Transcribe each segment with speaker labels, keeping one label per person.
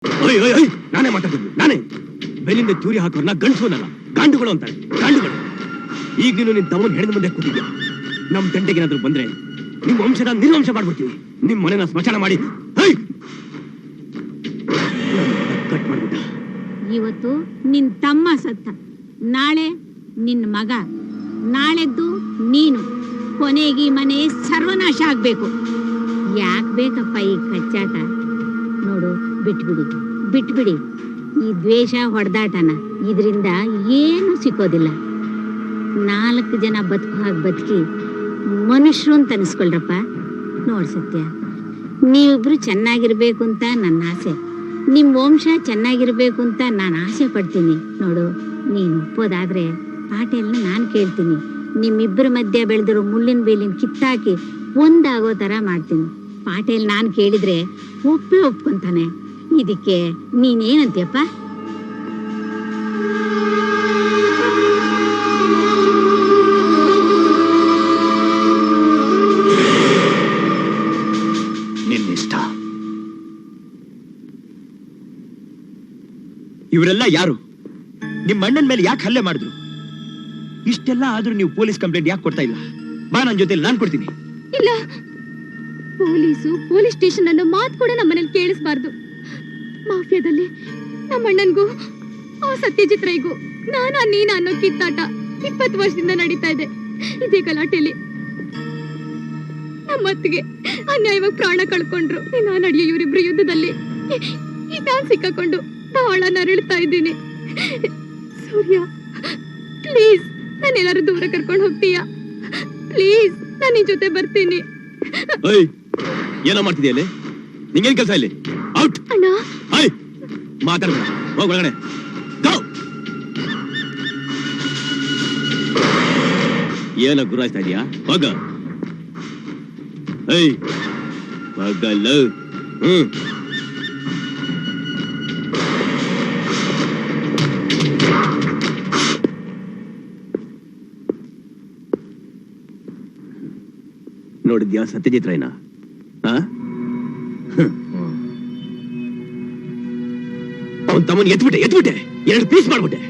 Speaker 1: ನಾನೇ ಮಾತಾಡ್ತೀನಿ. ನಾನೇ ಬೆನ್ನಿಂದ ಚೂರಿ ಹಾಕೋರ್ನ ಗಂಡಸೋನಲ್ಲ, ಗಾಂಡುಗಳು ಅಂತಾರೆ, ಗಾಂಡುಗಳು. ಈಗ ನೀನು ನಿನ್ ತಮ್ಮನ ಹೆಣದ ಮುಂದೆ ಕೂತಿದ್ಯಾ. ನಮ್ ತಂಟೆಗೇನಾದ್ರೂ ಬಂದ್ರೆ ನಿಮ್ ವಂಶದ ನಿರ್ವಂಶ ಮಾಡ್ಬಿಡ್ತೀವಿ. ನಿಮ್ ಮನೆನ ಸ್ಮಶಾನ ಮಾಡಿ ಕಟ್ ಮಾಡ್ಬಿಟ್ಟ.
Speaker 2: ಇವತ್ತು ನಿನ್ ತಮ್ಮ ಸತ್ತ, ನಾಳೆ ನಿನ್ ಮಗ, ನಾಳೆದ್ದು ನೀನು. ಕೊನೆಗೆ ಮನೆ ಸರ್ವನಾಶ ಆಗ್ಬೇಕು. ಯಾಕ್ ಬೇಕಪ್ಪ ಈ ಕಚ್ಚಾಟ? ನೋಡು, ಬಿಟ್ಬಿಡಿ ಈ ದ್ವೇಷ ಹೊಡೆದಾಟನ. ಇದರಿಂದ ಏನು ಸಿಕ್ಕೋದಿಲ್ಲ. 4 ಜನ ಬದುಕು ಹಾಗೆ ಬದುಕಿ ಮನುಷ್ಯರು ಅಂತ ಅನಿಸ್ಕೊಳ್ರಪ್ಪ. ನೋಡ್ ಸತ್ಯ, ನೀವಿಬ್ರು ಚೆನ್ನಾಗಿರ್ಬೇಕು ಅಂತ ನನ್ನ ಆಸೆ, ನಿಮ್ ವಂಶ ಚೆನ್ನಾಗಿರ್ಬೇಕು ಅಂತ ನಾನು ಆಸೆ ಪಡ್ತೀನಿ. ನೋಡು, ನೀನು ಒಪ್ಪೋದಾದ್ರೆ ಪಾಟೇಲ್ನ ನಾನು ಕೇಳ್ತೀನಿ. ನಿಮ್ಮಿಬ್ಬರ ಮಧ್ಯೆ ಬೆಳೆದಿರೋ ಮುಳ್ಳಿನ ಬೇಲಿನ ಕಿತ್ತಾಕಿ ಒಂದಾಗೋ ತರ ಮಾಡ್ತೀನಿ. ಪಾಟೇಲ್ ನಾನು ಕೇಳಿದ್ರೆ ಒಪ್ಕೊಂತಾನೆ. ಇದಕ್ಕೆ ನೀನೇನಂತೀಯಪ್ಪ?
Speaker 1: ನಿನ್ನಿಷ್ಟ. ಇವರೆಲ್ಲ ಯಾರು? ನಿಮ್ಮ ಅಣ್ಣನ ಮೇಲೆ ಯಾಕೆ ಹಲ್ಲೆ ಮಾಡಿದ್ರು? ಇಷ್ಟೆಲ್ಲ ಆದ್ರೂ ನೀವು ಪೊಲೀಸ್ ಕಂಪ್ಲೇಂಟ್ ಯಾಕೆ ಕೊಡ್ತಾ ಇಲ್ಲ? ಬಾ, ನನ್ನ ಜೊತೆ ನಾನು ಕೊಡ್ತೀನಿ.
Speaker 3: ಇಲ್ಲ, ಪೊಲೀಸ್ ಸ್ಟೇಷನ್ ಅನ್ನೋ ಮಾತು ಕೂಡ ನಮ್ಮನೇಲಿ ಕೇಳಿಸಬಾರ್ದು. ಮಾಫಿಯಾದಲ್ಲಿ ನಮ್ಮ ಅಣ್ಣನ್ಗೂ ಆ ಸತ್ಯಜಿತ್ ರೈಗೂ ನೀನ ಅನ್ನೋ ಕಿತ್ತಾಟ 20 ವರ್ಷದಿಂದ ನಡೀತಾ ಇದೆ. ಇದೇ ಗಲಾಟೆಯಲ್ಲಿ ನಮ್ಮತ್ತಿಗೆ ಅನ್ಯಾಯವಾಗಿ ಪ್ರಾಣ ಕಳ್ಕೊಂಡ್ರು. ನಡೆಯೋ ಇವರಿಬ್ರು ಯುದ್ಧದಲ್ಲಿ ಈಗ ನಾನ್ ಸಿಕ್ಕಾಕೊಂಡು ಬಹಳ ನರಳ್ತಾ ಇದ್ದೀನಿ. ಸೂರ್ಯ, ಪ್ಲೀಸ್ ನಾನೆಲ್ಲಾರು ದೂರ ಕರ್ಕೊಂಡು ಹೋಗ್ತೀಯಾ? ಪ್ಲೀಸ್, ನಾನು ನಿನ್ ಜೊತೆ ಬರ್ತೀನಿ.
Speaker 1: ಏನೋ ಮಾಡ್ತಿದ್ಯಾ ಇಲ್ಲಿ? ನಿಂಗೇನ್ ಕೆಲಸ ಇಲ್ಲಿ? ಔಟ್
Speaker 3: ಅಣ್ಣ.
Speaker 1: ಮಾತಾಡ್ಬೇಡ, ಹೋಗ್ ಒಳಗಡೆ. ಏನೋ ಗುರಾಯಿಸ್ತಾ ಇದೀಯಾ? ಹೋಗ. ಹೋಗಲ್ಲ. ನೋಡಿದ್ಯಾ ಸತ್ಯಜಿತ್ ರೈನ? ಅವನ್ ತಮ್ಮನ್ ಎತ್ಬಿಟ್ಟೆ 2 ಪೀಸ್ ಮಾಡ್ಬಿಟ್ಟೆ.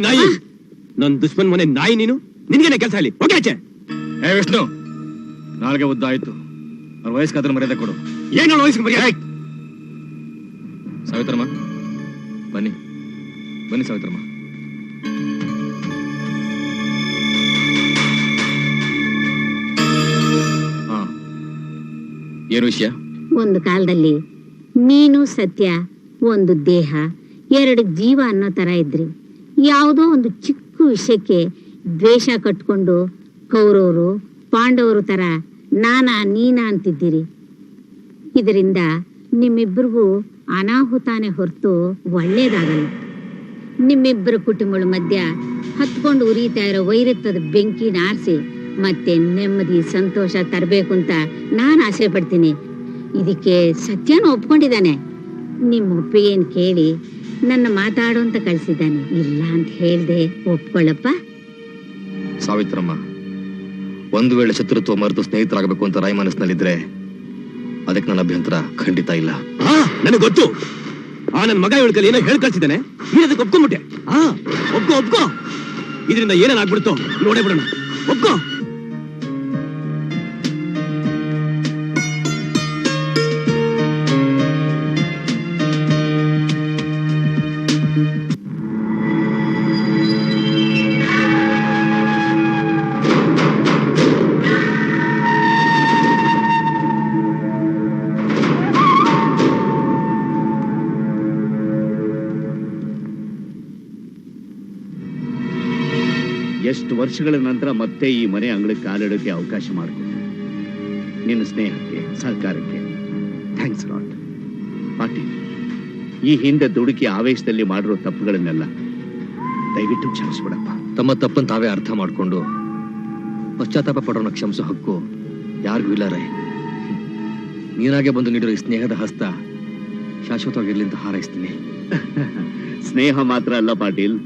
Speaker 1: ನಾಯಿ, ನನ್ ದುಶ್ಮನ್ ಮನೆ ನಾಯಿ ನೀನು. ನಿನ್ಗೇನೆ ಕೆಲಸ ಇಲ್ಲಿ? ಓಕೆ ಆಚೆ.
Speaker 4: ವಿಷ್ಣು, ನಾಲ್ಗೆ ಉದ್ದ ಆಯ್ತು. ಅವ್ರ ವಯಸ್ಸಾದ್ರೂ ಮರ್ಯಾದೆ ಕೊಡು.
Speaker 1: ಏನು ವಯಸ್ಸಿಗೆ ಮರ್ಯಾದೆ?
Speaker 4: ಸಾವಿತ್ರಮ್ಮ, ಬನ್ನಿ ಸಾವಿತ್ರಮ್ಮ. ಏನು ವಿಷಯ?
Speaker 2: ಒಂದು ಕಾಲದಲ್ಲಿ ನೀನು ಸತ್ಯ ಒಂದು ದೇಹ, 2 ಜೀವ ಅನ್ನೋ ತರ ಇದ್ರಿ. ಯಾವುದೋ ಒಂದು ಚಿಕ್ಕ ವಿಷಯಕ್ಕೆ ದ್ವೇಷ ಕಟ್ಕೊಂಡು ಕೌರವರು ಪಾಂಡವರು ತರ ನೀನಾ ಅಂತಿದ್ದೀರಿ. ಇದರಿಂದ ನಿಮ್ಮಿಬ್ಬರಿಗೂ ಅನಾಹುತಾನೆ ಹೊರತು ಒಳ್ಳೇದಾಗಲ್ಲ. ನಿಮ್ಮಿಬ್ಬರ ಕುಟುಂಬಗಳ ಮಧ್ಯ ಹತ್ಕೊಂಡು ಉರಿತಾ ಇರೋ ವೈರತ್ವದ ಬೆಂಕಿನ ಆರಿಸಿ ಮತ್ತೆ ನೆಮ್ಮದಿ ಸಂತೋಷ ತರಬೇಕು ಅಂತ ನಾನು ಆಸೆ ಪಡ್ತೀನಿ. ಇದಕ್ಕೆ ಸತ್ಯನೂ ಒಪ್ಕೊಂಡಿದ್ದಾನೆ. ನಿಮ್ಮ ಒಪ್ಪಿಗೆನ್ ಕೇಳಿ ನನ್ನ ಮಾತಾಡು ಅಂತ ಕಳಿಸಿದ್ದಾನೆ. ಇಲ್ಲ ಅಂತ ಹೇಳ್ದೆ ಒಪ್ಕೊಳ್ಳಪ್ಪ.
Speaker 4: ಸಾವಿತ್ರಮ್ಮ, ಒಂದು ವೇಳೆ ಶತ್ರುತ್ವ ಮರೆತು ಸ್ನೇಹಿತರಾಗಬೇಕು ಅಂತ ರಾಯ ಮನಸ್ಸಿನಲ್ಲಿದ್ರೆ ಅದಕ್ಕೆ ನನ್ನ ಅಭ್ಯಂತರ ಖಂಡಿತ ಇಲ್ಲ.
Speaker 1: ನನಗೆ ಗೊತ್ತು. ನನ್ನ ಮಗ ಹೇಳ್ಕಲ್ಲಿ ಏನೋ ಹೇಳಿ ಕಳ್ಸಿದ್ದಾನೆ. ನೀನು ಅದಕ್ಕೆ ಒಪ್ಕೊಂಡ್ಬಿಟ್ಟೆ. ಒಪ್ಕೋ. ಇದರಿಂದ ಏನೇನಾಗ್ಬಿಡ್ತೋ ನೋಡೇ ಬಿಡೋಣ. ಒಪ್ಕೋ.
Speaker 5: ಎಷ್ಟು ವರ್ಷಗಳ ನಂತರ ಮತ್ತೆ ಈ ಮನೆ ಅಂಗಳಕ್ಕೆ ಕಾಲಿಡೋಕೆ ಅವಕಾಶ ಮಾಡಿಕೊಟ್ಟು ನಿನ್ನ ಸ್ನೇಹಕ್ಕೆ ಸಹಕಾರಕ್ಕೆ ಥ್ಯಾಂಕ್ಸ್ ಲಾಟ್. ಪಾಟೀಲ್, ಈ ಹಿಂದೆ ದುಡುಕಿ ಆವೇಶದಲ್ಲಿ ಮಾಡಿರೋ ತಪ್ಪುಗಳನ್ನೆಲ್ಲ ದಯವಿಟ್ಟು ಕ್ಷಮಿಸ್ಬಿಡಪ್ಪ.
Speaker 4: ತಮ್ಮ ತಪ್ಪನ್ನು ತಾವೇ ಅರ್ಥ ಮಾಡಿಕೊಂಡು ಪಶ್ಚಾತ್ತಾಪ ಪಡೋಣ ಕ್ಷಮಿಸೋ ಹಕ್ಕು ಯಾರಿಗೂ ಇಲ್ಲ ರೇ. ನೀನಾಗೆ ಬಂದು ನೀಡಿರೋ ಈ ಸ್ನೇಹದ ಹಸ್ತ ಶಾಶ್ವತವಾಗಿರ್ಲಿ ಅಂತ ಹಾರೈಸ್ತೀನಿ.
Speaker 5: ಸ್ನೇಹ ಮಾತ್ರ ಅಲ್ಲ ಪಾಟೀಲ್,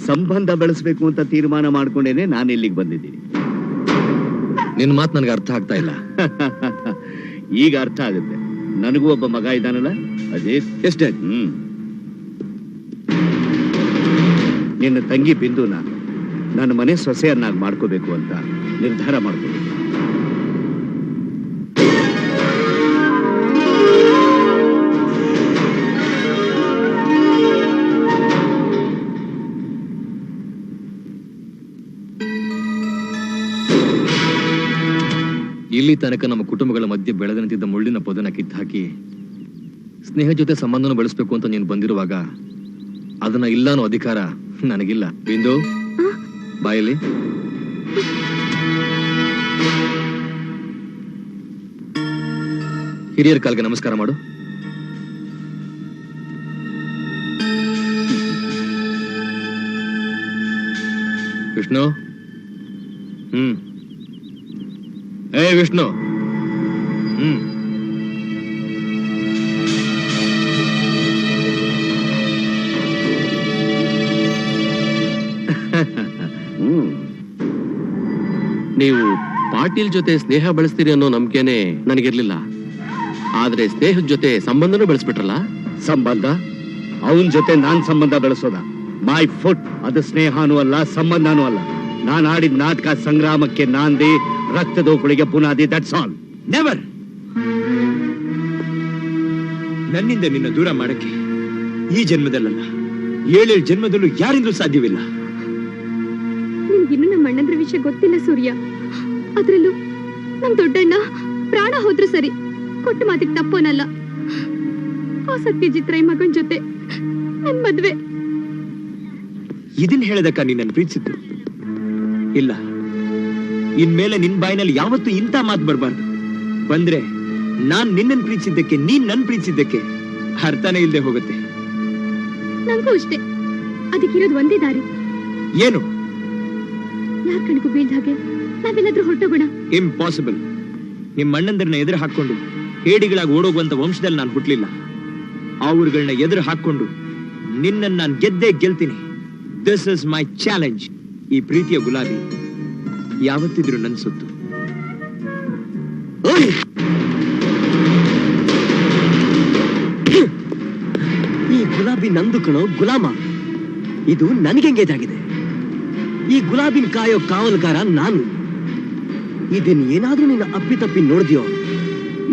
Speaker 5: ಸಂಬಂಧ ಬೆಳೆಸಬೇಕು ಅಂತ ತೀರ್ಮಾನ ಮಾಡ್ಕೊಂಡೇನೆ ನಾನು ಇಲ್ಲಿಗೆ ಬಂದಿದ್ದೀನಿ.
Speaker 4: ನಿನ್ ಮಾತು ನನಗೆ ಅರ್ಥ ಆಗ್ತಾ ಇಲ್ಲ.
Speaker 5: ಈಗ ಅರ್ಥ ಆಗುತ್ತೆ. ನನಗೂ ಒಬ್ಬ ಮಗ ಇದ್ದಾನಲ್ಲ, ಅದೇ
Speaker 1: ಎಷ್ಟೇ
Speaker 5: ನಿನ್ನ ತಂಗಿ ಬಿಂದುನ ನನ್ನ ಮನೆ ಸೊಸೆಯನ್ನಾಗಿ ಮಾಡ್ಕೋಬೇಕು ಅಂತ ನಿರ್ಧಾರ ಮಾಡ್ಕೊಂಡು.
Speaker 4: ಇಲ್ಲಿ ತನಕ ನಮ್ಮ ಕುಟುಂಬಗಳ ಮಧ್ಯೆ ಬೆಳೆದು ನಿಂತಿದ್ದ ಮುಳ್ಳಿನ ಪೊದನ ಕಿತ್ತಾಕಿ ಸ್ನೇಹ ಜೊತೆ ಸಂಬಂಧನ ಬೆಳೆಸ್ಬೇಕು ಅಂತ ನೀನು ಬಂದಿರುವಾಗ ಅದನ್ನ ಇಲ್ಲ ಅನ್ನೋ ಅಧಿಕಾರ ನನಗಿಲ್ಲ. ಬಿಂದು, ಬಾಯಲ್ಲಿ ಹಿರಿಯರ ಕಾಲ್ಗೆ ನಮಸ್ಕಾರ ಮಾಡು. ವಿಷ್ಣು, ಏ ವಿಷ್ಣು,
Speaker 1: ನೀವು ಪಾಟೀಲ್ ಜೊತೆ ಸ್ನೇಹ ಬೆಳೆಸ್ತೀರಿ ಅನ್ನೋ ನಂಬಿಕೆನೆ ನನಗಿರ್ಲಿಲ್ಲ. ಆದ್ರೆ ಸ್ನೇಹದ ಜೊತೆ ಸಂಬಂಧನೂ ಬೆಳೆಸ್ಬಿಟ್ರಲ್ಲ.
Speaker 5: ಸಂಬಂಧ? ಅವನ್ ಜೊತೆ ನಾನ್ ಸಂಬಂಧ ಬೆಳೆಸೋದ? My foot. ಅದು ಸ್ನೇಹನೂ ಅಲ್ಲ, ಸಂಬಂಧನೂ ಅಲ್ಲ. ನಾನ್ ಆಡಿದ ನಾಟಕ ಸಂಗ್ರಾಮಕ್ಕೆ ನಾಂದಿ, ರಕ್ತದೋಕುಳಿಗೆ ಬುನಾದಿ. That's all.
Speaker 1: ನೆವರ್. ನನ್ನಿಂದ ನಿನ್ನ ದೂರ ಮಾಡಕ್ಕೆ ಈ ಜನ್ಮದಲ್ಲ, 7 ಜನ್ಮದಲ್ಲೂ ಯಾರಿಂದಲೂ ಸಾಧ್ಯವಿಲ್ಲ.
Speaker 3: ನಿಮ್ಗಿನ್ನೂ ನಮ್ಮ ಅಣ್ಣಂದ್ರ ವಿಷಯ ಗೊತ್ತಿಲ್ಲ ಸೂರ್ಯ. ಅದ್ರಲ್ಲೂ ನಮ್ ದೊಡ್ಡಣ್ಣ ಪ್ರಾಣ ಹೋದ್ರು ಸರಿ, ಕೊಟ್ಟು ಮಾತಿಗೆ ತಪ್ಪೋನಲ್ಲ. ಆ ಸತ್ಯಜಿತ್ ರೈ ಮಗನ್ ಜೊತೆ ನನ್ ಮದ್ವೆ.
Speaker 1: ಇದನ್ ಹೇಳದಕ್ಕ ನೀನ್ ಪ್ರೀತಿಸಿದ್ದು ಇಲ್ಲ. ಇನ್ಮೇಲೆ ನಿನ್ ಬಾಯಿನಲ್ಲಿ ಯಾವತ್ತೂ ಇಂಥ ಮಾತು ಬರಬಾರ್ದು. ಬಂದ್ರೆ ನಾನ್ ನಿನ್ನನ್ ಪ್ರೀತಿಸಿದ್ದಕ್ಕೆ, ನೀನ್ ನನ್ ಪ್ರೀತಿಸಿದ್ದಕ್ಕೆ ಅರ್ಥನೇ ಇಲ್ಲದೆ ಹೋಗುತ್ತೆ.
Speaker 3: ನಂಗೂ ಅಷ್ಟೇ. ಅದಕ್ಕಿರೋದು ಒಂದೇ ದಾರಿ.
Speaker 1: ಏನು?
Speaker 3: ಯಾರ್ ಕಣ್ಗೂ ಬೀಳ್ದ ಹಾಗೆ ನಾವೆಲ್ಲಾದ್ರೂ ಹೊರಟೋಗೋಣ.
Speaker 1: ಇಂಪಾಸಿಬಲ್. ನಿಮ್ ಅಣ್ಣಂದರನ್ನ ಎದುರು ಹಾಕೊಂಡು ಹೇಡಿಗಳಾಗಿ ಓಡೋಗುವಂತ ವಂಶದಲ್ಲಿ ನಾನು ಹುಟ್ಲಿಲ್ಲ. ಅವ್ರುಗಳನ್ನ ಎದುರು ಹಾಕೊಂಡು ನಿನ್ನನ್ನು ನಾನು ಗೆದ್ದೇ ಗೆಲ್ತೀನಿ. This is my challenge. ಈ ಪ್ರೀತಿಯ ಗುಲಾಬಿ ಯಾವತ್ತಿದ್ರು ನನ್ ಸೊತ್ತು. ಈ ಗುಲಾಬಿ ನಂದು ಕಣೋ ಗುಲಾಮ. ಇದು ನನಗೆ ಎಂಗೇಜ್ ಆಗಿದೆ. ಈ ಗುಲಾಬಿನ ಕಾಯೋ ಕಾವಲುಗಾರ ನಾನು. ಇದನ್ನ ಏನಾದ್ರೂ ನೀನು ಅಪ್ಪಿತಪ್ಪಿ ನೋಡಿದ್ಯೋ,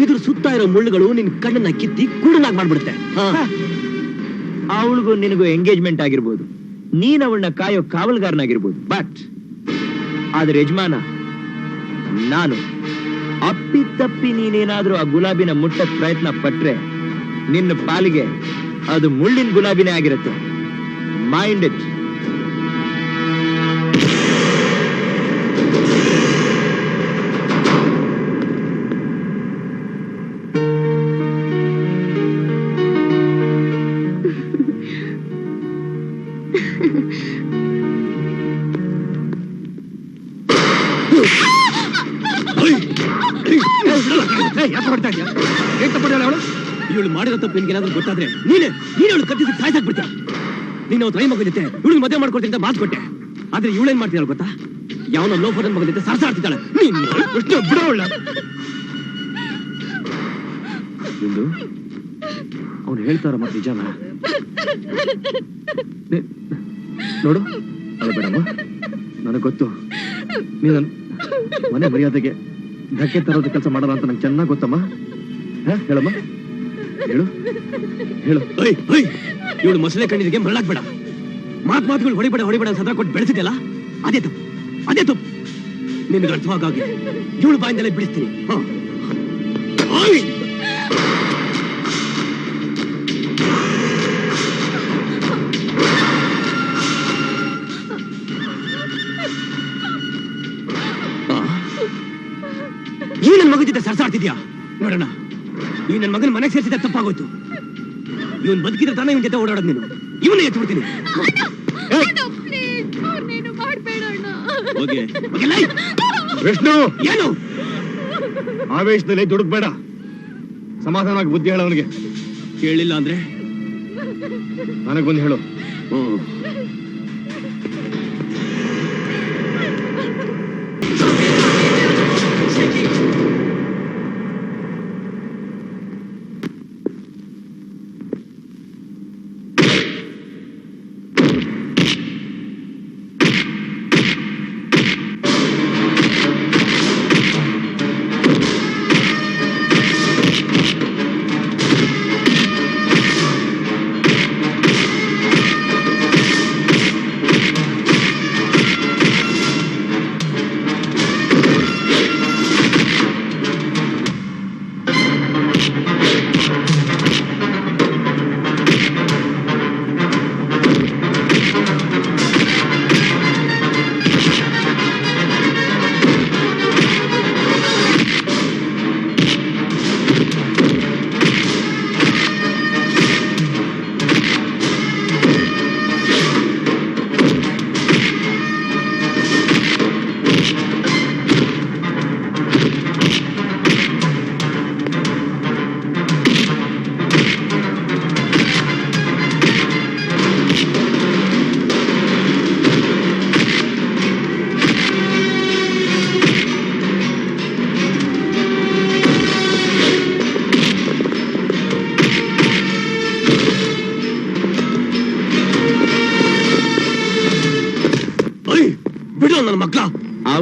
Speaker 1: ಇದ್ರ ಸುತ್ತ ಇರೋ ಮುಳ್ಳುಗಳು ನಿನ್ ಕಣ್ಣನ್ನ ಕಿತ್ತಿ ಕೂಡಲಾಗಿ ಮಾಡ್ಬಿಡುತ್ತೆ. ಅವಳಿಗೂ ನಿನಗೂ ಎಂಗೇಜ್ಮೆಂಟ್ ಆಗಿರ್ಬೋದು, ನೀನ್ ಅವಳನ್ನ ಕಾಯೋ ಕಾವಲುಗಾರನಾಗಿರ್ಬೋದು, ಬಟ್ ಆದ್ರೆ ಯಜಮಾನ ನಾನು. ಅಪ್ಪಿತಪ್ಪಿ ನೀನೇನಾದ್ರೂ ಆ ಗುಲಾಬಿನ ಮುಟ್ಟಕ್ ಪ್ರಯತ್ನ ಪಟ್ರೆ ನಿನ್ನ ಪಾಲಿಗೆ ಅದು ಮುಳ್ಳಿನ ಗುಲಾಬಿನೇ ಆಗಿರುತ್ತೆ. Mind it. ಇವಳು ಮಾಡಿರೋ ತಪ್ಪು ನಿನ್ಗೇನಾದ್ರೂ ಗೊತ್ತಾದ್ರೆ ನೀನೇ ಅವಳು ಕತ್ತಿಸಿ ಸಾಯ್ಸಾಕ್ಬಿಡ್ತೀಯ. ನೀನು ಅವತ್ತು ರೈ ಮಗನ ಜೊತೆ ಇವಳು ಮದುವೆ ಮಾಡ್ಕೊಡ್ತೀನಿ ಅಂತ ಮಾತು ಕೊಟ್ಟೆ. ಆದ್ರೆ ಇವಳೇನ್ ಮಾಡ್ತಿದ್ದಾಳೆ ಗೊತ್ತಾ? ಯಾವನೋ ಲೋಫರ್ ಮಗನ ಜೊತೆ ಸರ್ಸಾಡ್ತಿದ್ದಾಳೆ. ಬಿಡೋಳ ಎಂದು ಅವನು ಹೇಳ್ತಾರ ಮತ್ತೆ ನಿಜಾನ ನೋಡು. ಅಲ್ಲ ಬೇಡಮ್ಮ, ನನಗೆ ಗೊತ್ತು ನೀನು ಮನೆ ಮರ್ಯಾದೆಗೆ ಧಕ್ಕೆ ತರೋದ ಕೆಲಸ ಮಾಡಲ್ಲ ಅಂತ ನಂಗೆ ಚೆನ್ನಾಗಿ ಗೊತ್ತಮ್ಮ. ಹೇಳಮ್ಮ, ಹೇಳು ಹೇಳು. ಇವಳು ಮೊಸಳೆ ಕಣ್ಣಿಗೆ ಮರಳಾಗ್ಬೇಡ. ಮಾತುಗಳು ಹೊಡಿಬೇಡ ಸದಾ ಕೊಟ್ಟು ಬೆಳೆಸಿದೆಲ್ಲ ಅದೇ ತಪ್ಪು. ನಿನ್ಗೆ ಅರ್ಥವಾಗಿ ಇವಳು ಬಾಯಿಂದಲೇ ಬಿಡಿಸ್ತೀನಿ. ಈ ನನ್ನ ಮಗನ ಜೊತೆ ಸರ್ಸಾಡ್ತಿದ್ಯಾ? ನೋಡೋಣ, ಈ ನನ್ನ ಮಗನ ಮನೆಗೆ ಸೇರಿಸಿದ ತಪ್ಪಾಗೋಯ್ತು. ಇವನ್ ಬದುಕಿದ್ರೆ ತಾನೇ ಇವನ್ ಜೊತೆ ಓಡಾಡೋದು. ನೀನು ಇವನ್ನೇ ಎತ್ಬಿಡ್ತೀನಿ.
Speaker 5: ವಿಷ್ಣು,
Speaker 1: ಏನು
Speaker 5: ಆವೇಶದಲ್ಲಿ ದುಡುಕ್ಬೇಡ. ಸಮಾಧಾನವಾಗಿ ಬುದ್ಧಿ ಹೇಳ. ಅವನಿಗೆ
Speaker 1: ಕೇಳಿಲ್ಲ ಅಂದ್ರೆ
Speaker 5: ನನಗೆ ಬಂದು ಹೇಳು.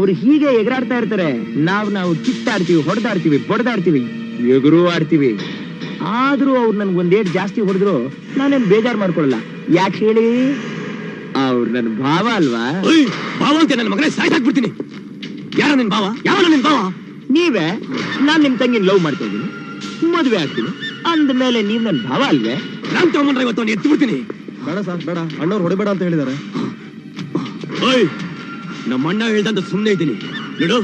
Speaker 6: ಅವ್ರು ಹೀಗೆ ಎಗರಾಡ್ತಾ ಇರ್ತಾರೆ, ನಾವು ಕಿತ್ತಾಡ್ತೀವಿ, ಹೊಡೆದಾಡ್ತೀವಿ, ಬಡ್ದಾಡ್ತೀವಿ, ಎಗರು ಆಡ್ತೀವಿ. ಆದ್ರೂ ಅವ್ರು ನನ್ಗೆ ಒಂದೇಟ್ ಜಾಸ್ತಿ ಹೊಡೆದ್ರು ನಾನೇನ್ ಬೇಜಾರ್ ಮಾಡ್ಕೊಳಲ್ಲ. ಯಾಕೆ ಹೇಳಿ? ಅವ್ರು ನನ್ ಭಾವ ಅಲ್ವಾ?
Speaker 1: ಭಾವ ಅಂತ ನನ್ನ ಮಗನೇ ಸಾಯ್ಸಾಕ್ಬಿಡ್ತೀನಿ. ಯಾರ ನಿನ್ ಭಾವ? ಯಾವ ನಿನ್ ಭಾವ?
Speaker 6: ನೀವೇ. ನಾನ್ ನಿಮ್ ತಂಗಿನ ಲವ್ ಮಾಡ್ತಾ ಇದ್ದೀನಿ, ಮದುವೆ ಆಗ್ತೀನಿ ಅಂದ್ಮೇಲೆ ನೀವ್ ನನ್ ಭಾವ ಅಲ್ವೇ?
Speaker 1: ನಾನ್ ತಗೊಂಡ್ರೆ ಇವತ್ತು ಅವ್ನು ಎತ್ತು ಬಿಡ್ತೀನಿ.
Speaker 7: ಬೇಡ ಸರ್, ಬೇಡ, ಅಣ್ಣವ್ರು ಹೊಡಿಬೇಡ ಅಂತ ಹೇಳಿದಾರೆ.
Speaker 1: ನಮ್ಮ ಅಣ್ಣ ಹೇಳ್ದಂತ ಸುಮ್ನೆ ಇದ್ದೀನಿ ನೋಡು.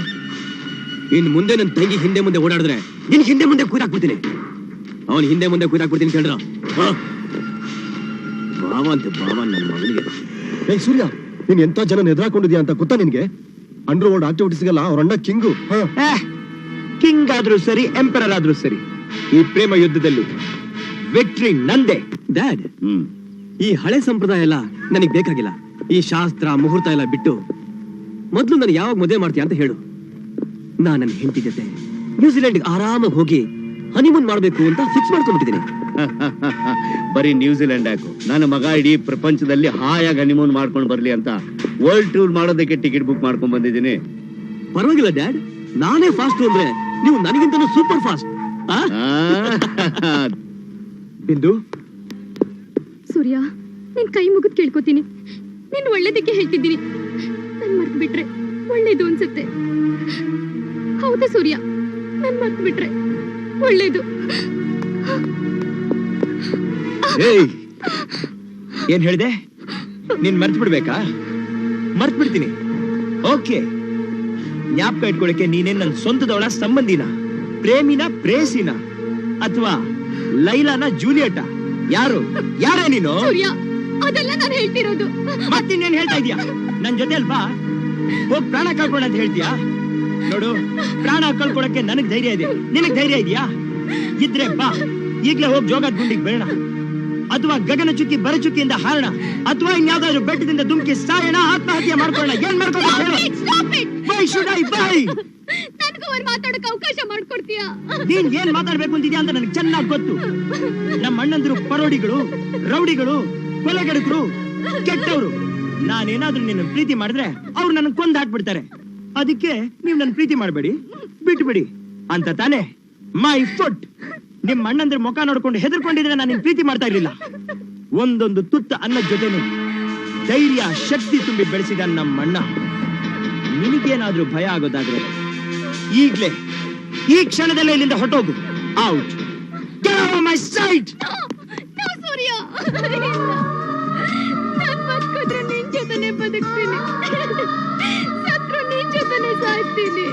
Speaker 1: ಇನ್ ಮುಂದೆ ನನ್ನ ತಂಗಿ ಹಿಂದೆ ಮುಂದೆ ಓಡಾಡಿದ್ರೆ ನಿನ್ ಹಿಂದೆ ಮುಂದೆ ಕೂದಾಕ್ಬಿಡ್ತೀನಿ. ಅವನ್ ಹಿಂದೆ ಮುಂದೆ ಕೂದಾಕ್ಬಿಡ್ತೀನಿ ಕೇಳ್ರ. ಭಾವ ಅಂತ ಭಾವ ನನ್ನ ಮಗನಿಗೆ.
Speaker 7: ಏ ಸೂರ್ಯ, ನೀನ್ ಎಂತ ಜನ ಎದುರಾಕೊಂಡಿದ್ಯಾ ಅಂತ ಗೊತ್ತಾ ನಿನ್ಗೆ? ಅಂಡರ್ ವರ್ಲ್ಡ್ ಆಕ್ಟಿವಿಟೀಸ್ಗೆಲ್ಲ ಅವ್ರ ಅಣ್ಣ ಕಿಂಗು.
Speaker 6: ಕಿಂಗ್ ಆದ್ರೂ ಸರಿ, ಎಂಪರರ್ ಆದ್ರೂ ಸರಿ, ಈ ಪ್ರೇಮ ಯುದ್ಧದಲ್ಲಿ ವಿಕ್ಟ್ರಿ ನಂದೇ.
Speaker 1: ಡ್ಯಾಡ್, ಈ ಹಳೆ ಸಂಪ್ರದಾಯ ಎಲ್ಲ ನನಗ್ ಬೇಕಾಗಿಲ್ಲ. ಈ ಶಾಸ್ತ್ರ ಮುಹೂರ್ತ ಎಲ್ಲ ಬಿಟ್ಟು ಮೊದ್ಲು ನಾನು ಯಾವಾಗ ಮದುವೆ ಮಾಡ್ತೀಯ ಅಂತ ಹೇಳು. ನಾನ್ ನನ್ನ ಹೆಂಡತಿ ಜೊತೆ ನ್ಯೂಜಿಲೆಂಡ್ ಆರಾಮಾಗಿ ಹೋಗಿ ಹನಿಮೂನ್ ಮಾಡ್ಬೇಕು ಅಂತ ಫಿಕ್ಸ್ ಮಾಡ್ಕೊಂಡ್ಬಿಟ್ಟಿದ್ದೀನಿ.
Speaker 5: ಬರೀ ನ್ಯೂಜಿಲೆಂಡ್ ಯಾಕು, ನನ್ನ ಮಗ ಇಡೀ ಪ್ರಪಂಚದಲ್ಲಿ ಹಾಯಾಗಿ ಹನಿಮೂನ್ ಮಾಡ್ಕೊಂಡು ಬರ್ಲಿ ಅಂತ ವರ್ಲ್ಡ್ ಟೂರ್ ಮಾಡೋದಕ್ಕೆ ಟಿಕೆಟ್ ಬುಕ್ ಮಾಡ್ಕೊಂಡ್ ಬಂದಿದ್ದೀನಿ.
Speaker 1: ಪರವಾಗಿಲ್ಲ ಡ್ಯಾಡ್, ನಾನೇ ಫಾಸ್ಟ್ ಅಂದ್ರೆ ನೀವು ನನಗಿಂತನೂ ಸೂಪರ್ ಫಾಸ್ಟ್.
Speaker 6: ಬಿಂದು,
Speaker 3: ಸೂರ್ಯ, ನಿನ್ ಕೈ ಮುಗಿದ್ ಕೇಳ್ಕೊತೀನಿ. ನೀನ್ ಒಳ್ಳೇದಕ್ಕೆ ಹೇಳ್ತಿದ್ದೀನಿ. ನನ್ ಮರ್ತ್ ಬಿಟ್ರೆ ಒಳ್ಳೇದು ಅನ್ಸುತ್ತೆ. ಹೌದು ಸೂರ್ಯ, ನನ್ ಮರ್ತ್ ಬಿಟ್ರೆ ಒಳ್ಳೇದು.
Speaker 6: ಏನ್ ಹೇಳ್ದೆ? ನೀನ್ ಮರ್ತ್ ಬಿಡ್ಬೇಕಾ? ಮರ್ತ್ ಬಿಡ್ತೀನಿ. ಓಕೆ, ಜ್ಞಾಪಕ ಇಟ್ಕೊಳಕ್ಕೆ ನೀನೇನ್ ನನ್ ಸ್ವಂತದವಳ ಸಂಬಂಧಿನ, ಪ್ರೇಮಿನ, ಪ್ರೇಸಿನ, ಅಥವಾ ಲೈಲಾನ, ಜೂಲಿಯಟ? ಯಾರೇ ನೀನು?
Speaker 3: ಸೂರ್ಯ, ಅದೆಲ್ಲ ನಾನು ಹೇಳ್ತಿರೋದು.
Speaker 6: ಮತ್ತಿನ್ನೇನ್ ಹೇಳ್ತಾ ಇದೀಯಾ? ನನ್ ಜೊತೆ ಅಲ್ವಾ ಹೋಗ್ ಪ್ರಾಣ ಕಳ್ಕೊಂಡ ಅಂತ ಹೇಳ್ತೀಯಾ? ನೋಡು, ಪ್ರಾಣ ಕಳ್ಕೊಳಕ್ಕೆ ನನಗ್ ಧೈರ್ಯ ಇದೆ, ನಿನಗ್ ಧೈರ್ಯ ಇದೆಯಾ? ಇದ್ರೆ ಬಾ, ಈಗ್ಲೇ ಹೋಗ್ ಜೋಗದ್ ಗುಂಡಿಗೆ ಬೇಡ, ಅಥವಾ ಗಗನ ಚುಕ್ಕಿ ಬರಚುಕ್ಕಿಯಿಂದ ಹಾರಣ, ಅಥವಾ ಇನ್ಯಾವ್ದಾದ್ರು ಬೆಟ್ಟದಿಂದ ಧುಮುಕಿ ಸಾಯಣ, ಆತ್ಮಹತ್ಯೆ ಮಾಡ್ಕೊಳ್ಳೋಣ. ಏನ್ ಮಾಡ್ಕೊಳ್ಳೋಣ?
Speaker 3: ನನ್ಗೂ ಅವ್ರು ಮಾತಾಡಕ್ ಅವಕಾಶ ಮಾಡ್ಕೊಡ್ತೀಯಾ?
Speaker 6: ನೀನ್ ಏನ್ ಮಾತಾಡ್ಬೇಕು ಅಂತಿದ್ಯಾ ಅಂತ ನನಗೆ ಚೆನ್ನಾಗ್ ಗೊತ್ತು. ನಮ್ಮ ಅಣ್ಣಂದ್ರು ಪರೋಡಿಗಳು, ರೌಡಿಗಳು, ಕೊಲೆಗಡಕರು, ಕೆಟ್ಟವ್ರು. ನಾನೇನಾದ್ರೂ ನಿನ್ನ ಪ್ರೀತಿ ಮಾಡಿದ್ರೆ ಅವ್ರು ನನ್ನ ಕೊಂದ್ ಹಾಕ್ಬಿಡ್ತಾರೆ. ಅದಕ್ಕೆ ನೀವ್ ನನ್ ಪ್ರೀತಿ ಮಾಡ್ಬೇಡಿ, ಬಿಟ್ಬಿಡಿ ಅಂತ ತಾನೇ? My foot. ನಿಮ್ ಅಣ್ಣಂದ್ರ ಮುಖ ನೋಡ್ಕೊಂಡು ಹೆದರ್ಕೊಂಡಿದ್ರೆ ನಾನು ನಿನ್ ಪ್ರೀತಿ ಮಾಡ್ತಾ ಇರ್ಲಿಲ್ಲ. ಒಂದೊಂದು ತುತ್ತ ಅನ್ನದ ಜೊತೆನೆ ಧೈರ್ಯ, ಶಕ್ತಿ ತುಂಬಿ ಬೆಳೆಸಿದ ನಮ್ಮಣ್ಣ. ನಿನಗೇನಾದ್ರೂ ಭಯ ಆಗೋದಾದ್ರೆ ಈಗ್ಲೇ, ಈ ಕ್ಷಣದಲ್ಲೇ ಇಲ್ಲಿಂದ ಹೊಟ್ಟೋಗು. Out. Get out of my sight.
Speaker 3: No Surya, ನಾನ್ ಬದುಕಿದ್ರೆ ನಿನ್ ಜೊತೆನೆ ಬದುಕ್ತೀನಿ, ಸತ್ರು ನಿನ್ ಜೊತೆನೆ ಸಾಯ್ತೀನಿ.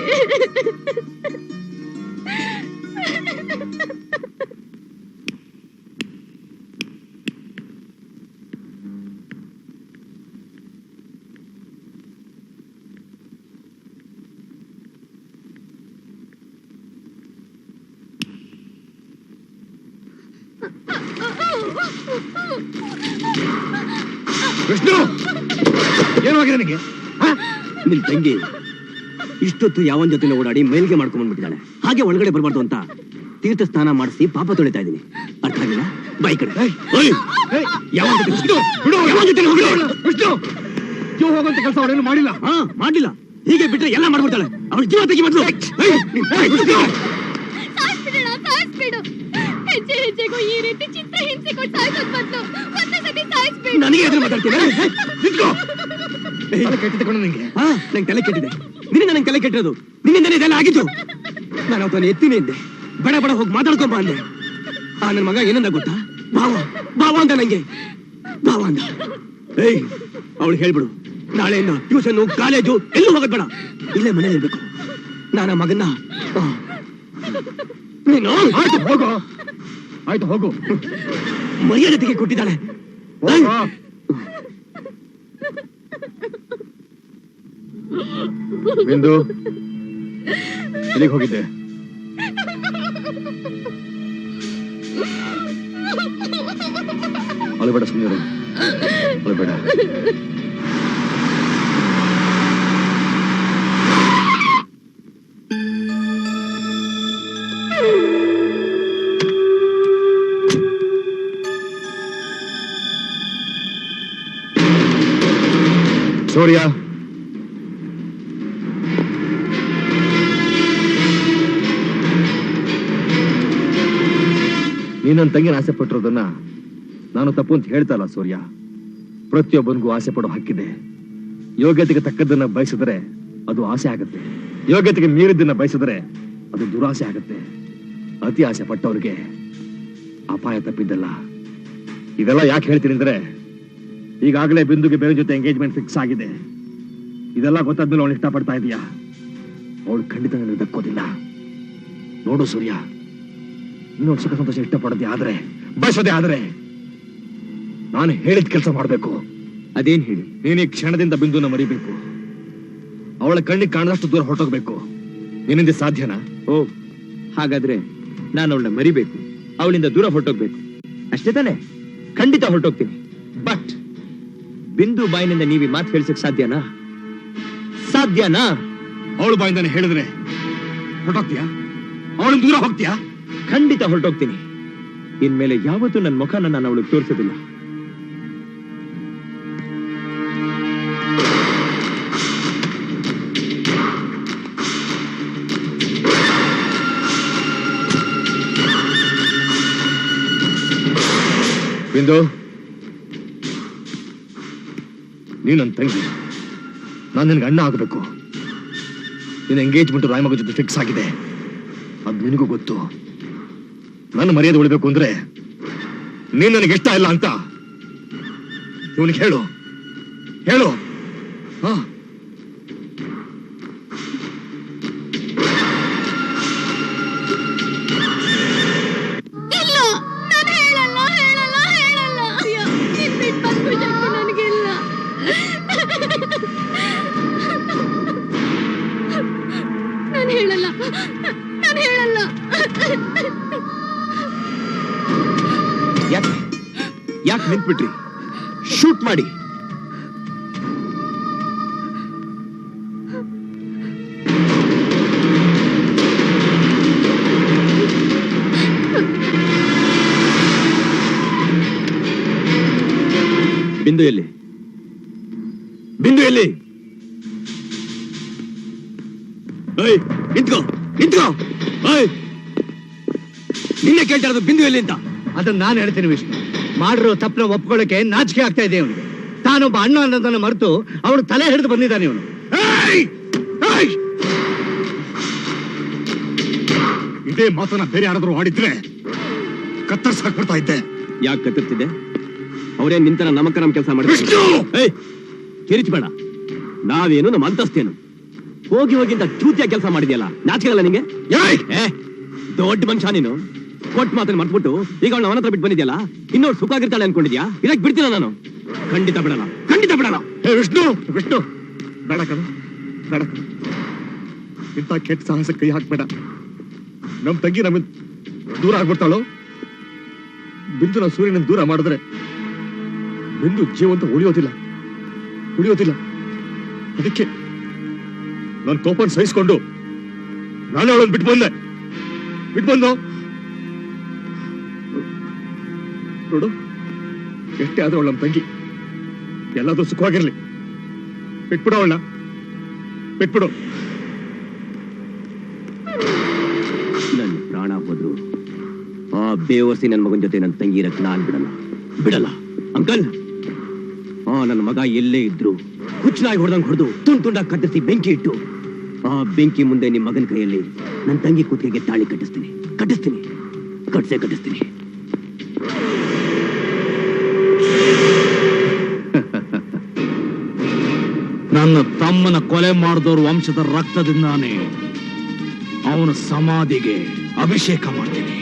Speaker 1: ವಿಷ್ಣು, ಏನಾಗಿದೆ ನನಗೆ? ನಿನ್ ತಂಗಿ ಇಷ್ಟೊತ್ತು ಯಾವನ್ ಜೊತೆ ಓಡಾಡಿ ಮೈಲಿಗೆ ಮಾಡ್ಕೊಂಡ್ ಬಂದ್ಬಿಟ್ಟಿದ್ದಾಳೆ. ಹಾಗೆ ಒಳಗಡೆ ಬರಬಾರ್ದು ಅಂತ ತೀರ್ಥ ಸ್ನಾನ ಮಾಡಿಸಿ ಪಾಪ ತೊಳಿತಾ ಇದ್ದೀನಿ. ಅರ್ಥ ಆಗಿಲ್ಲ? ಬೈ ಕಡೆ ಹೋಗಂತ ಕೆಲಸ ಅವಳೇನು ಮಾಡಿಲ್ಲ. ಮಾಡಿಲ್ಲ. ಹೀಗೆ ಬಿಟ್ರೆ ಎಲ್ಲ ಮಾಡ್ಬಿಡ್ತಾಳೆ. ಅವಳು ಜೀವ ತೆಗಿ ಮೊದಲು.
Speaker 3: ಸಾಯಿಸ್ಬಿಡು. ಹೆಜ್ಜೆ ಹೆಜ್ಜೆಗೂ ಈ ರೀತಿ ಚಿತ್ರ ಹಿಂಸೆ ಕೊಟ್ಟು ಸಾಯಿಸೋದ್ ಬದಲು ಒಂದೇ ಸತಿ ಸಾಯಿಸ್ಬಿಡು.
Speaker 1: ನನಗೆ ಎದುರು ಮಾತಾಡ್ತೀನಿ. ನಂಗೆ ತಲೆ ಕೆಟ್ಟಿದೆ. ನಿನ್ನಿಂದ ನಂಗೆ ತಲೆ ಕೆಟ್ಟಿರೋದು. ನಿನ್ನಿಂದನೇ ಇದೆಲ್ಲ ಆಗಿದ್ದು. ನಾನು ಅವತ್ತನ್ನು ಎತ್ತೀನಿ ಅಂದೆ, ಬಡ ಬಡ ಹೋಗಿ ಮಾತಾಡ್ಕೊಂಬ ಅಂದೆ. ನನ್ನ ಮಗ ಏನಂದ ಗೊತ್ತಾ? ಭಾವ ಭಾವ ಅಂತ ನಂಗೆ ಭಾವ ಅಂದ. ಅವಳು ಹೇಳ್ಬಿಡು, ನಾಳೆಯಿಂದ ಟ್ಯೂಷನ್, ಕಾಲೇಜು ಎಲ್ಲೂ ಹೋಗೋದ್ ಬೇಡ, ಇಲ್ಲೇ ಮನೇಲಿ ಇರ್ಬೇಕು. ನಾನು ಮಗನ್ನ ನೀನು
Speaker 7: ಆಯ್ತು ಹೋಗು.
Speaker 1: ಮರ್ಯಾದೆ ತೆಗೆ ಕೊಟ್ಟಿದ್ದಾಳೆ.
Speaker 7: ಬಿಂದು, ಎಲ್ಲಿಗೆ ಹೋಗಿದ್ದೆ? ಅಳಬೇಡ ಸುಮ್ಮನೆ, ಅಳಬೇಡ. ಸೂರ್ಯ,
Speaker 4: ನೀನ್ ನನ್ನ ತಂಗಿನ ಆಸೆ ಪಟ್ಟಿರೋದನ್ನ ನಾನು ತಪ್ಪು ಅಂತ ಹೇಳ್ತಲ್ಲ ಸೂರ್ಯ. ಪ್ರತಿಯೊಬ್ಬನಿಗೂ ಆಸೆ ಪಡೋ ಹಕ್ಕಿದೆ. ಯೋಗ್ಯತೆಗೆ ತಕ್ಕದ್ದನ್ನ ಬಯಸಿದ್ರೆ ಅದು ಆಸೆ ಆಗುತ್ತೆ, ಯೋಗ್ಯತೆಗೆ ಮೀರಿದ್ದನ್ನ ಬಯಸಿದ್ರೆ ಅದು ದುರಾಸೆ ಆಗುತ್ತೆ. ಅತಿ ಆಸೆ ಪಟ್ಟವ್ರಿಗೆ ಅಪಾಯ ತಪ್ಪಿದ್ದಲ್ಲ. ಇದೆಲ್ಲ ಯಾಕೆ ಹೇಳ್ತೀನಿ ಅಂದ್ರೆ, ಈಗಾಗಲೇ ಬಿಂದುಗೆ ಬೇರೆ ಜೊತೆ ಎಂಗೇಜ್ಮೆಂಟ್ ಫಿಕ್ಸ್ ಆಗಿದೆ. ಇದೆಲ್ಲ ಗೊತ್ತಾದ್ಮೇಲೆ ಅವಳು ಇಷ್ಟಪಡ್ತಾ ಇದೀಯಾ? ಅವಳು ಖಂಡಿತ ನನಗೆ ದಕ್ಕೋದಿಲ್ಲ. ನೋಡು ಸೂರ್ಯ, ನೀನು ಸುಖ ಸಂತೋಷ ಇಷ್ಟಪಡೋದೇ ಆದ್ರೆ, ಬಯಸೋದೇ ಆದ್ರೆ ನಾನು ಹೇಳಿದ ಕೆಲಸ ಮಾಡ್ಬೇಕು.
Speaker 1: ಅದೇನ್ ಹೇಳಿ?
Speaker 4: ನೀನು ಈ ಕ್ಷಣದಿಂದ ಬಿಂದುನ ಮರಿಬೇಕು. ಅವಳ ಕಣ್ಣಿಗೆ ಕಾಣದಷ್ಟು ದೂರ ಹೊರಟೋಗ್ಬೇಕು. ನಿನ್ನಿಂದ ಸಾಧ್ಯನಾ?
Speaker 1: ಓ, ಹಾಗಾದ್ರೆ ನಾನು ಅವಳನ್ನ ಮರಿಬೇಕು, ಅವಳಿಂದ ದೂರ ಹೊರಟೋಗ್ಬೇಕು, ಅಷ್ಟೇ ತಾನೆ? ಖಂಡಿತ ಹೊರಟೋಗ್ತೀನಿ. ಬಟ್ ಬಿಂದು ಬಾಯಿನಿಂದ ನೀವಿ ಮಾತು ಕೇಳಿಸಕ್ ಸಾಧ್ಯನಾ? ಸಾಧ್ಯನಾ?
Speaker 4: ಅವಳು ಬಾಯಿಂದಾನೆ ಹೇಳಿದ್ರೆ ಹೊರಟೋಗ್ತೀಯಾ? ಅವಳು ದೂರ ಹೋಗ್ತೀಯಾ?
Speaker 1: ಖಂಡಿತ ಹೊರಟೋಗ್ತೀನಿ. ಇನ್ಮೇಲೆ ಯಾವತ್ತೂ ನನ್ನ ಮುಖನ ನಾನು ಅವಳಿಗೆ ತೋರಿಸೋದಿಲ್ಲ.
Speaker 4: ಬಿಂದು, ನೀನು ನನ್ನ ತಂಗಿ, ನಾನು ನಿನಗೆ ಅಣ್ಣ ಆಗಬೇಕು. ನಿನ್ನ ಎಂಗೇಜ್ಮೆಂಟ್ ರಾಯಮಗ ಜೊತೆ ಫಿಕ್ಸ್ ಆಗಿದೆ, ಅದು ನಿನಗೂ ಗೊತ್ತು. ನನ್ನ ಮರ್ಯಾದೆ ಉಳಿಬೇಕು ಅಂದ್ರೆ ನೀನ್ ನನಗೆ ಇಷ್ಟ ಇಲ್ಲ ಅಂತ ಇವನಿಗೆ ಹೇಳು. ಹೇಳು. ಹಾ,
Speaker 3: ಇಲ್ಲ, ನಾನು ಹೇಳಲ್ಲ ಹೇಳಲ್ಲ ಹೇಳಲ್ಲ. ನಿನ್ ಬಿಟ್ಟು ಬದುಕೋ ಶಕ್ತಿ ನನಗಿಲ್ಲ. ನಾನು ಹೇಳಲ್ಲ, ನಾನು ಹೇಳಲ್ಲ.
Speaker 1: ಯಾಕೆ ಯಾಕೆ ನಿಂತ್ಬಿಟ್ರಿ? ಶೂಟ್ ಮಾಡಿ. ಬಿಂದು ಎಲ್ಲಿ? ಬಿಂದು ಎಲ್ಲಿ? ಏಯ್, ನಿಂತ್ಕೋ ನಿಂತ್ಕೋ. ಏಯ್, ನಿನ್ನೆ ಕೇಳ್ತಾ ಇರೋದು ಬಿಂದು ಎಲ್ಲಿ ಅಂತ.
Speaker 5: ಅದನ್ನ ನಾನು ಹೇಳ್ತೀನಿ ವಿಷ್ಣು. ಮಾಡಿರೋ ತಪ್ಪನ ಒಪ್ಕೊಳ್ಳೋಕೆ ನಾಚಿಕೆ ಆಗ್ತಾ ಇದೆ ಅವನಿಗೆ. ತಾನೊಬ್ಬ ಅಣ್ಣ ಅನ್ನೋದನ್ನ ಮರೆತು ಅವಳು ತಲೆ ಹಿಡಿದು ಬಂದಿದ್ದಾನೆ ಇವನು.
Speaker 4: ಇದೇ ಮಾತನ್ನ ಬೇರೆ ಯಾರಾದ್ರೂ ಆಡಿದ್ರೆ ಕತ್ತರ್ಸಾಕ್ಬಿಡ್ತಾ ಇದ್ದೆ.
Speaker 1: ಯಾಕೆ ಕತ್ತರ್ತಿದ್ದೆ? ಅವರೇ ನಿಂತರ ನಮಕ ಕೆಲಸ ಮಾಡಿ ಕಿರಿಚಬೇಡ. ನಾವೇನು ನಮ್ಮ ಅಂತಸ್ತೇನು? ಹೋಗಿ ಹೋಗಿಂತ ಚೂತಿಯ ಕೆಲಸ ಮಾಡಿದ್ಯಲ್ಲ, ನಾಚಿಕೆಲ್ಲ ನಿಂಗೆ? ದೊಡ್ಡ ಮನುಷ್ಯ ನೀನು. ಕೊಟ್ಟು ಮಾತನ್ನ ಮರ್ತ್ಬಿಟ್ಟು ಈಗ ಅವಳು ಅವನ ಹತ್ರ ಬಿಟ್ಟು ಬಂದಿದ್ಯಲ್ಲ, ಇನ್ನೊಂದು ಸುಖ ಆಗಿರ್ತಾಳೆ ಅನ್ಕೊಂಡಿದ್ಯಾ? ಇದಕ್ಕೆ ಬಿಡ್ತೀನ ನಾನು? ಖಂಡಿತ ಬಿಡಲ್ಲ, ಖಂಡಿತ ಬಿಡಲ್ಲ.
Speaker 4: ವಿಷ್ಣು, ವಿಷ್ಣು, ಬೇಡ ಕಣ, ಬೇಡ ಕಣ. ಇಂಥ ಕೆಟ್ಟ ಸಾಹಸ ಕೈ ಹಾಕ್ಬೇಡ. ನಮ್ ತಂಗಿ ನಮಗೆ ದೂರ ಆಗ್ಬಿಡ್ತಾಳು. ಬಿಂದು ನಾವು ಸೂರ್ಯನ ದೂರ ಮಾಡಿದ್ರೆ ಬಿಂದು ಜೀವಂತ ಉಳಿಯೋದಿಲ್ಲ. ಅದಕ್ಕೆ ನಾನು ಕೋಪನ ಸಹಿಸ್ಕೊಂಡು ನಾನೇ ಅವಳನ್ನು ಬಿಟ್ಬಂದು ನೋಡು, ಎಷ್ಟೇ ಆದ್ರೂ ಅವಳ ನಮ್ಮ ತಂಗಿ. ಎಲ್ಲಾದ್ರೂ ಸುಖವಾಗಿರ್ಲಿ. ಬಿಟ್ಬಿಡು ಅವಳನ್ನ, ಬಿಟ್ಬಿಡು.
Speaker 1: ನನ್ನ ಪ್ರಾಣ ಹೋದ್ರು ಆ ಬೇವರ್ಸಿ ನನ್ನ ಮಗನ ಜೊತೆ ನನ್ನ ತಂಗಿ ಇರಕ್ ನಾನ್ ಬಿಡಲ್ಲ ಅಂಕಲ್. ನನ್ನ ಮಗ ಎಲ್ಲೇ ಇದ್ರು ಹುಚ್ಚನಾಗಿ ಹೊಡೆದಂಗ್ ಹೊಡೆದು ತುಂಡಾಗಿ ಕತ್ತರಿಸಿ ಬೆಂಕಿ ಇಟ್ಟು ಆ ಬೆಂಕಿ ಮುಂದೆ ನಿಮ್ಮ ಮಗನ ಕೈಯಲ್ಲಿ ನನ್ನ ತಂಗಿ ಕೂತಿಗೆ ತಾಳಿ ಕಟ್ಟಿಸ್ತೀನಿ.
Speaker 5: ನನ್ನ ತಮ್ಮನ ಕೊಲೆ ಮಾಡಿದವರು ವಂಶದ ರಕ್ತದಿಂದಾನೇ ಅವನ ಸಮಾಧಿಗೆ ಅಭಿಷೇಕ ಮಾಡ್ತೀನಿ.